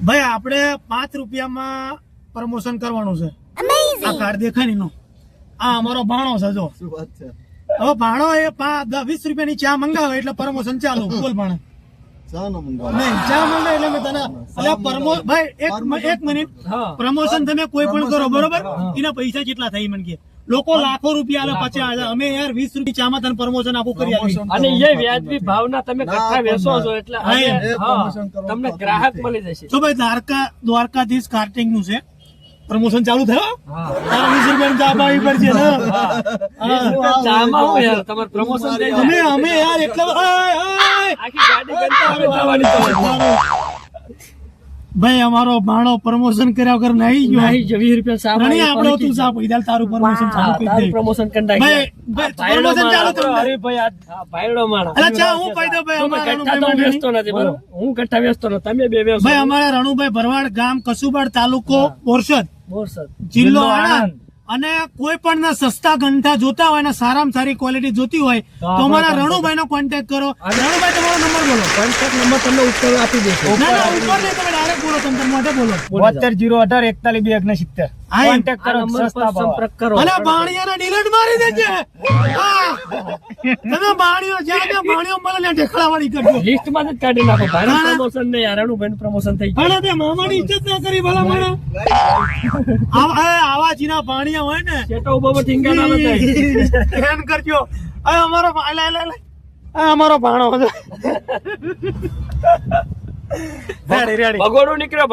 ભાઈ આપણે 5 રૂપિયામાં પ્રમોશન કરવાનું છે. આ કાર્ડ દેખાય ને એનો. આ અમારો ભાણો છે જો. શું વાત છે? હવે ભાણો એ 20 રૂપિયાની ચા મંગાવે એટલે પ્રમોશન ચાલુ. બોલ ભાણે. ચા ન મંગાવો. નહીં ચા મંગાવે એટલે મેં તને ભાઈ એક મિનિટ પ્રમોશન તમે કોઈ પણ કરો બરોબર એના પૈસા કેટલા થાય મને કે લોકો લાખો રૂપિયા આલે 50,000 અમે યાર 20 રૂપિયા ચામાં તને પ્રમોશન આપું કરી આપી અને એ વ્યાજબી ભાવના તમે કથા વેચો છો એટલે તમને ગ્રાહક મળી જશે. તો ભાઈ દ્વારકાધીશ કાર્ટિંગ નું છે પ્રમોશન ચાલુ થયો. 20 રૂપિયા ચા પાવી પડશે ને ચામાં હું યાર તમારે પ્રમોશન થઈ જાય. અમે યાર એટલા આખી ગાડી ગંતા જવાની તમારે. ભાઈ અમારો ભાણો પ્રમોશન કર્યા વગર નહીં ગયો. નહીં જો 20 રૂપિયા સામે રણી આપણે તું સા પૈદા તારું પ્રમોશન ચાલુ કરી દે. પ્રમોશન કંડા ભાઈ પ્રમોશન ચાલુ થયું. અરે ભાઈ આ ભાઈડો માણસ. અલા ચા હું પાઈ દઉં ભાઈ અમારા રણુભાઈ વ્યસ્તો નથી બરોબર. હું કટ્ટા વ્યસ્તો નથી તમે બે વ્યસ્ત. ભાઈ અમારા રણુભાઈ ભરવાડ ગામ કસુબાડ તાલુકો બોરસદ બોરસદ જિલ્લો આણંદ અને કોઈ પણ ના સસ્તા ગંઠા જોતા હોય ને સારામાં સારી ક્વોલિટી જોતી હોય તો અમારા રણુભાઈ નો કોન્ટેક્ટ કરો. રણુભાઈ તમારો નંબર બોલો. કોન્ટેક્ટ નંબર તમને ઉપર આપી દેશો. ના ના ઉપર નહીં તમે ડાયરેક્ટ બોલો તમે મોઢે બોલો. 7208416269 કોન્ટેક્ટ કરો સસ્તા ભાવ સંપર્ક કરો. અલા બાણિયાના ડિલીટ મારી દેજે. તમે બાણિયો જ્યાં બાણિયો મળે ને ઢેખડા વાળી કરજો. લિસ્ટ માં જ કાઢી નાખો. ભાઈ પ્રમોશન નહીં યાર રણુભાઈ પ્રમોશન થઈ ગયું. ભલા તે મામાની ઇજ્જત ના કરી ભલા મને. આવા જીના બાણિયા હોય ને ચેટો ઉભો ઠીંગા ના બતાય. ધ્યાન કરજો. આ અમારો અમારો ભાણો રેડી રેડી ભગોડો નીકળ્યો.